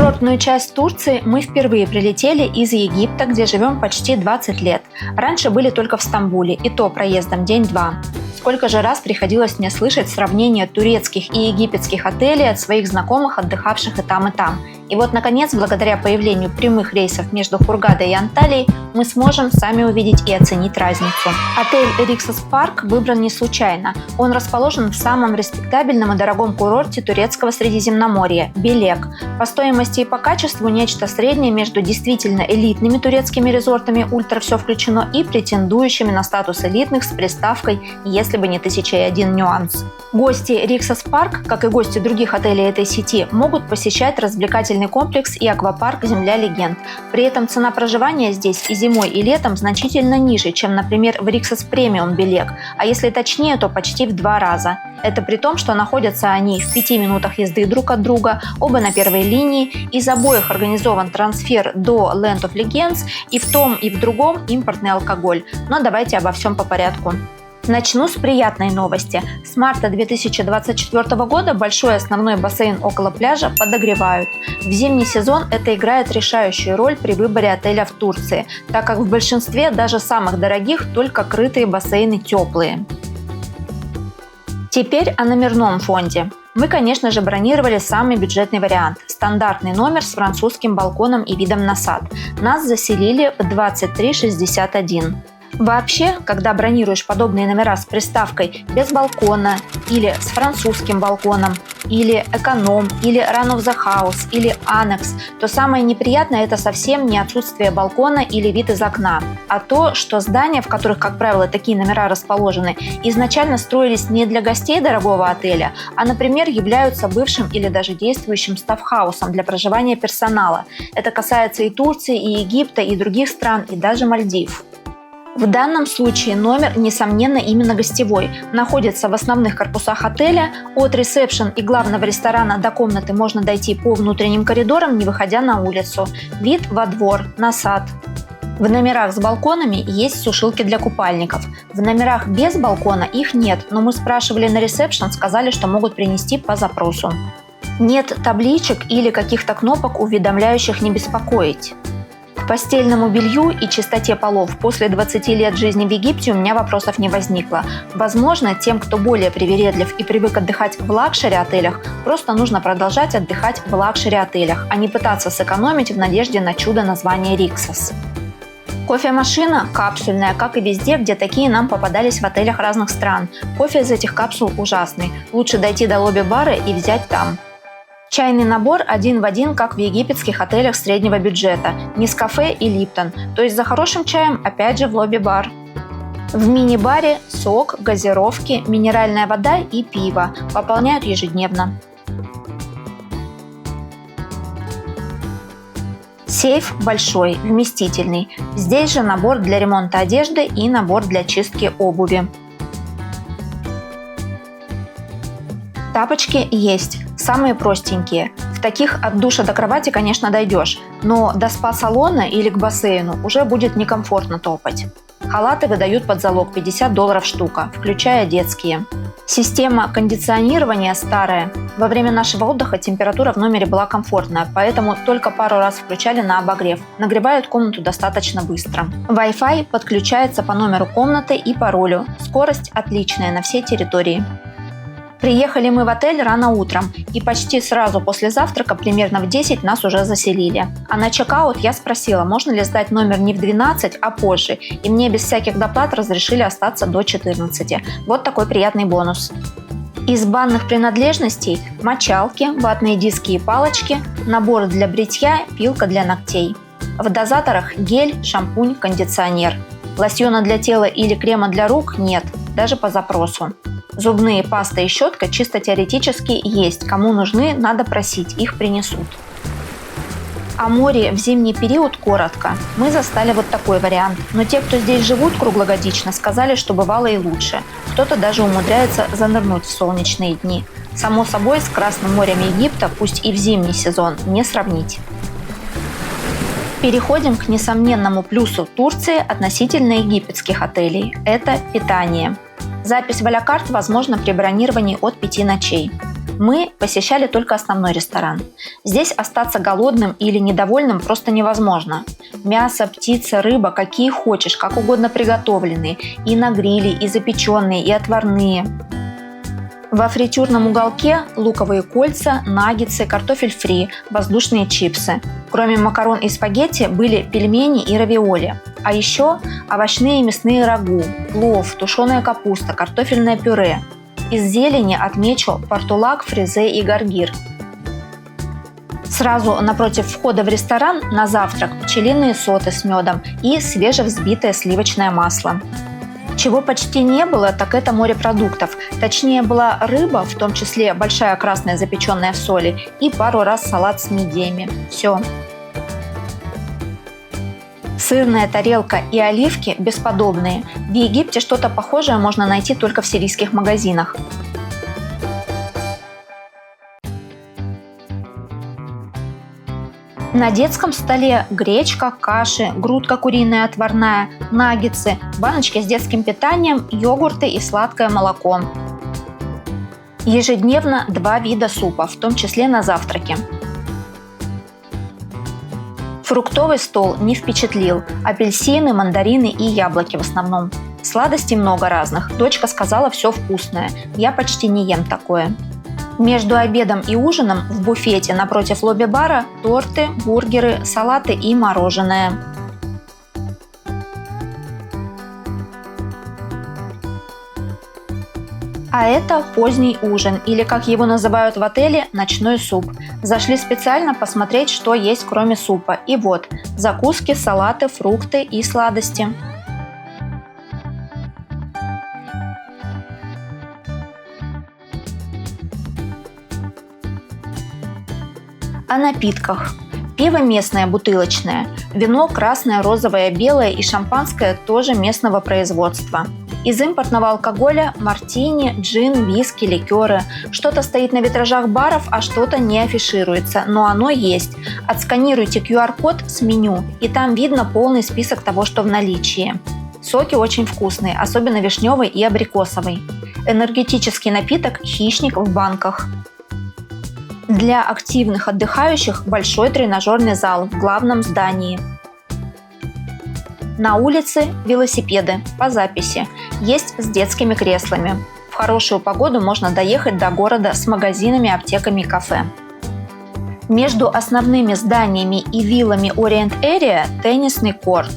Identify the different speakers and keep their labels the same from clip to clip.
Speaker 1: курортную часть Турции мы впервые прилетели из Египта, где живем почти 20 лет. Раньше были только в Стамбуле, и то проездом день-два. Сколько же раз приходилось мне слышать сравнение турецких и египетских отелей от своих знакомых, отдыхавших и там, и там. И вот, наконец, благодаря появлению прямых рейсов между Хургадой и Анталией, мы сможем сами увидеть и оценить разницу. Отель Риксос Парк выбран не случайно. Он расположен в самом респектабельном и дорогом курорте турецкого Средиземноморья – Белек. По стоимости и по качеству нечто среднее между действительно элитными турецкими резортами «Ультра все включено» и претендующими на статус элитных с приставкой «если бы не 1001 нюанс». Гости Риксос Парк, как и гости других отелей этой сети, могут посещать развлекательный комплекс и аквапарк «Земля легенд». При этом цена проживания здесь и зимой, и летом значительно ниже, чем, например, в Риксос Премиум Белек, а если точнее, то почти в 2 раза. Это при том, что находятся они в 5 минутах езды друг от друга, оба на первой линии, из обоих организован трансфер до Land of Legends, и в том, и в другом импортный алкоголь. Но давайте обо всем по порядку. Начну с приятной новости. С марта 2024 года большой основной бассейн около пляжа подогревают. В зимний сезон это играет решающую роль при выборе отеля в Турции, так как в большинстве даже самых дорогих только крытые бассейны теплые. Теперь о номерном фонде. Мы, конечно же, бронировали самый бюджетный вариант – стандартный номер с французским балконом и видом на сад. Нас заселили в 2361. Вообще, когда бронируешь подобные номера с приставкой «без балкона» или с французским балконом, или «эконом», или «run of the house», или «аннекс», то самое неприятное – это совсем не отсутствие балкона или вид из окна, а то, что здания, в которых, как правило, такие номера расположены, изначально строились не для гостей дорогого отеля, а, например, являются бывшим или даже действующим стафхаусом для проживания персонала. Это касается и Турции, и Египта, и других стран, и даже Мальдив. В данном случае номер, несомненно, именно гостевой. Находится в основных корпусах отеля. От ресепшн и главного ресторана до комнаты можно дойти по внутренним коридорам, не выходя на улицу. Вид во двор, на сад. В номерах с балконами есть сушилки для купальников. В номерах без балкона их нет, но мы спрашивали на ресепшн, сказали, что могут принести по запросу. Нет табличек или каких-то кнопок, уведомляющих «не беспокоить». К постельному белью и чистоте полов после 20 лет жизни в Египте у меня вопросов не возникло. Возможно, тем, кто более привередлив и привык отдыхать в лакшери-отелях, просто нужно продолжать отдыхать в лакшери-отелях, а не пытаться сэкономить в надежде на чудо названия Риксос. Кофемашина капсульная, как и везде, где такие нам попадались в отелях разных стран. Кофе из этих капсул ужасный. Лучше дойти до лобби-бара и взять там. Чайный набор один в один, как в египетских отелях среднего бюджета. Нескафе и Липтон. То есть за хорошим чаем опять же в лобби-бар. В мини-баре сок, газировки, минеральная вода и пиво. Пополняют ежедневно. Сейф большой, вместительный. Здесь же набор для ремонта одежды и набор для чистки обуви. Тапочки есть, самые простенькие. В таких от душа до кровати, конечно, дойдешь, но до спа-салона или к бассейну уже будет некомфортно топать. Халаты выдают под залог $50 штука, включая детские. Система кондиционирования старая. Во время нашего отдыха температура в номере была комфортная, поэтому только пару раз включали на обогрев. Нагревают комнату достаточно быстро. Wi-Fi подключается по номеру комнаты и паролю. Скорость отличная на всей территории. Приехали мы в отель рано утром, и почти сразу после завтрака, примерно в 10, нас уже заселили. А на чекаут я спросила, можно ли сдать номер не в 12, а позже, и мне без всяких доплат разрешили остаться до 14. Вот такой приятный бонус. Из банных принадлежностей – мочалки, ватные диски и палочки, набор для бритья, пилка для ногтей. В дозаторах гель, шампунь, кондиционер. Лосьона для тела или крема для рук нет, даже по запросу. Зубные паста и щетка чисто теоретически есть. Кому нужны, надо просить, их принесут. О море в зимний период коротко. Мы застали вот такой вариант. Но те, кто здесь живут круглогодично, сказали, что бывало и лучше. Кто-то даже умудряется занырнуть в солнечные дни. Само собой, с Красным морем Египта, пусть и в зимний сезон, не сравнить. Переходим к несомненному плюсу Турции относительно египетских отелей. Это питание. Запись в а-ля карт возможна при бронировании от 5 ночей. Мы посещали только основной ресторан. Здесь остаться голодным или недовольным просто невозможно. Мясо, птица, рыба, какие хочешь, как угодно приготовленные. И на гриле, и запеченные, и отварные. Во фритюрном уголке луковые кольца, наггетсы, картофель фри, воздушные чипсы. Кроме макарон и спагетти были пельмени и равиоли. А еще овощные и мясные рагу, плов, тушеная капуста, картофельное пюре. Из зелени отмечу портулак, фрезе и гаргир. Сразу напротив входа в ресторан на завтрак пчелиные соты с медом и свежевзбитое сливочное масло. Чего почти не было, так это морепродуктов. Точнее, была рыба, в том числе большая красная, запеченная в соли, и пару раз салат с мидиями. Все. Сырная тарелка и оливки бесподобные. В Египте что-то похожее можно найти только в сирийских магазинах. На детском столе гречка, каши, грудка куриная отварная, наггетсы, баночки с детским питанием, йогурты и сладкое молоко. Ежедневно 2 вида супа, в том числе на завтраке. Фруктовый стол не впечатлил. Апельсины, мандарины и яблоки в основном. Сладостей много разных. Дочка сказала, все вкусное. Я почти не ем такое. Между обедом и ужином в буфете напротив лобби-бара торты, бургеры, салаты и мороженое. А это поздний ужин, или, как его называют в отеле, ночной суп. Зашли специально посмотреть, что есть кроме супа. И вот, закуски, салаты, фрукты и сладости. О напитках. Пиво местное, бутылочное. Вино красное, розовое, белое и шампанское тоже местного производства. Из импортного алкоголя мартини, джин, виски, ликеры. Что-то стоит на витражах баров, а что-то не афишируется, но оно есть. Отсканируйте QR-код с меню, и там видно полный список того, что в наличии. Соки очень вкусные, особенно вишневый и абрикосовый. Энергетический напиток «Хищник» в банках. Для активных отдыхающих большой тренажерный зал в главном здании. На улице велосипеды по записи. Есть с детскими креслами. В хорошую погоду можно доехать до города с магазинами, аптеками и кафе. Между основными зданиями и виллами Orient Area теннисный корт.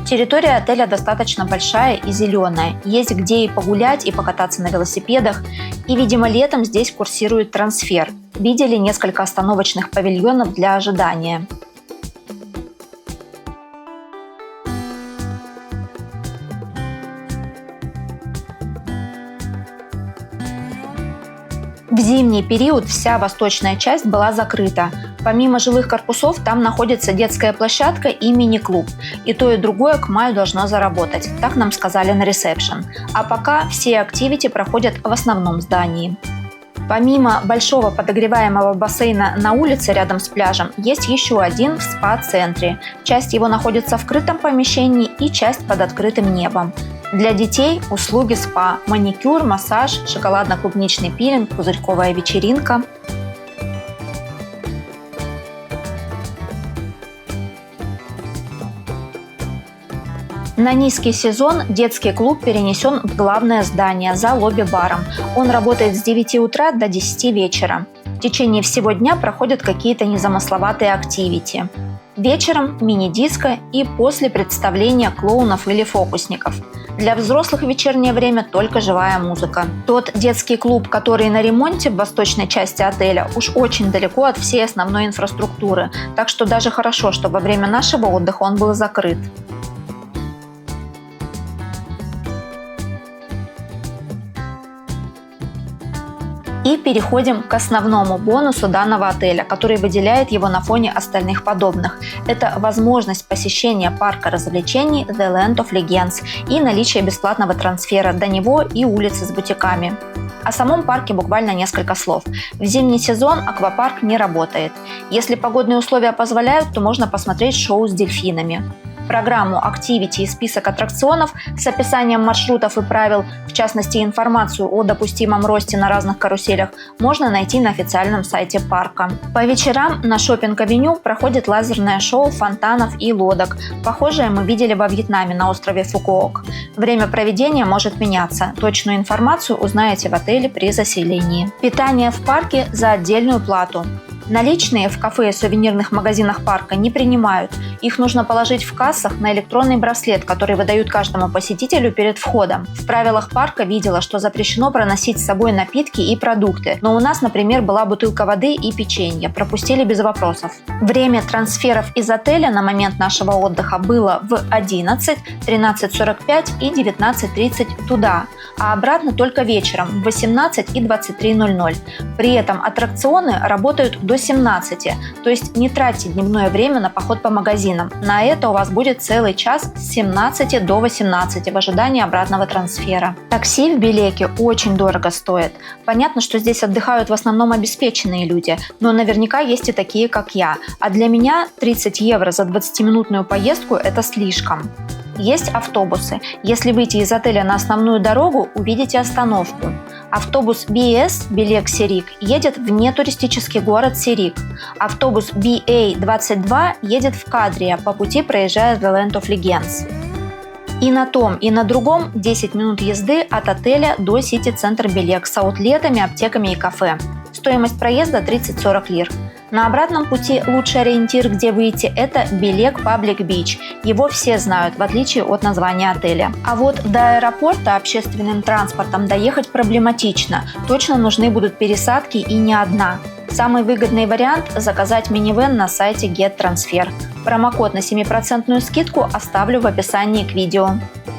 Speaker 1: Территория отеля достаточно большая и зеленая. Есть где и погулять, и покататься на велосипедах. И, видимо, летом здесь курсирует трансфер. Видели несколько остановочных павильонов для ожидания. В зимний период вся восточная часть была закрыта. Помимо жилых корпусов, там находится детская площадка и мини-клуб. И то, и другое к маю должно заработать. Так нам сказали на ресепшн. А пока все активити проходят в основном здании. Помимо большого подогреваемого бассейна на улице рядом с пляжем, есть еще один в спа-центре. Часть его находится в крытом помещении и часть под открытым небом. Для детей услуги спа, маникюр, массаж, шоколадно-клубничный пилинг, пузырьковая вечеринка. На низкий сезон детский клуб перенесен в главное здание за лобби-баром. Он работает с 9 утра до 10 вечера. В течение всего дня проходят какие-то незамысловатые активити. Вечером мини-диско и после представления клоунов или фокусников. Для взрослых в вечернее время только живая музыка. Тот детский клуб, который на ремонте в восточной части отеля, уж очень далеко от всей основной инфраструктуры, так что даже хорошо, что во время нашего отдыха он был закрыт. И переходим к основному бонусу данного отеля, который выделяет его на фоне остальных подобных. Это возможность посещения парка развлечений The Land of Legends и наличие бесплатного трансфера до него и улицы с бутиками. О самом парке буквально несколько слов. В зимний сезон аквапарк не работает. Если погодные условия позволяют, то можно посмотреть шоу с дельфинами. Программу Activity и список аттракционов с описанием маршрутов и правил, в частности информацию о допустимом росте на разных каруселях, можно найти на официальном сайте парка. По вечерам на шоппинг-авеню проходит лазерное шоу фонтанов и лодок. Похожее мы видели во Вьетнаме на острове Фукуок. Время проведения может меняться. Точную информацию узнаете в отеле при заселении. Питание в парке за отдельную плату. Наличные в кафе и сувенирных магазинах парка не принимают. Их нужно положить в кассах на электронный браслет, который выдают каждому посетителю перед входом. В правилах парка видела, что запрещено проносить с собой напитки и продукты, но у нас, например, была бутылка воды и печенье, пропустили без вопросов. Время трансферов из отеля на момент нашего отдыха было в 11, 13:45 и 19:30 туда, а обратно только вечером в 18 и 23:00. При этом аттракционы работают до 17, то есть не тратьте дневное время на поход по магазинам. На это у вас будет целый час с 17 до 18 в ожидании обратного трансфера. Такси в Белеке очень дорого стоит. Понятно, что здесь отдыхают в основном обеспеченные люди, но наверняка есть и такие, как я. А для меня 30 евро за 20-минутную поездку – это слишком. Есть автобусы. Если выйти из отеля на основную дорогу, увидите остановку. Автобус BS Белек-Серик едет в нетуристический город Серик. Автобус BA-22 едет в Кадрия, по пути проезжая The Land of Legends. И на том, и на другом 10 минут езды от отеля до сити-центр Белек с аутлетами, аптеками и кафе. Стоимость проезда 30-40 лир. На обратном пути лучший ориентир, где выйти, это Белек Паблик Бич. Его все знают, в отличие от названия отеля. А вот до аэропорта общественным транспортом доехать проблематично. Точно нужны будут пересадки и не одна. Самый выгодный вариант – заказать минивэн на сайте GetTransfer. Промокод на 7% скидку оставлю в описании к видео.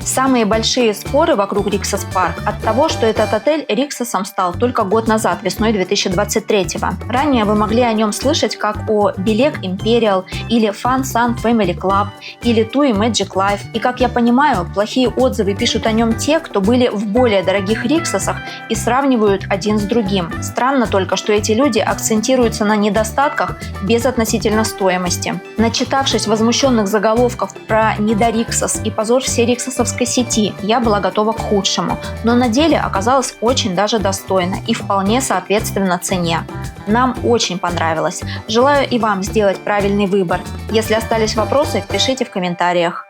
Speaker 1: Самые большие споры вокруг Риксос Парк от того, что этот отель Риксосом стал только год назад, весной 2023-го. Ранее вы могли о нем слышать как о Белек Imperial или Fun Sun Family Club или TUI Magic Life. И, как я понимаю, плохие отзывы пишут о нем те, кто были в более дорогих Риксосах и сравнивают один с другим. Странно только, что эти люди акцентируются на недостатках без относительно стоимости. Начитавшись возмущенных заголовков про недориксос и позор всей риксосовской сети, я была готова к худшему, но на деле оказалось очень даже достойно и вполне соответственно цене. Нам очень понравилось. Желаю и вам сделать правильный выбор. Если остались вопросы, пишите в комментариях.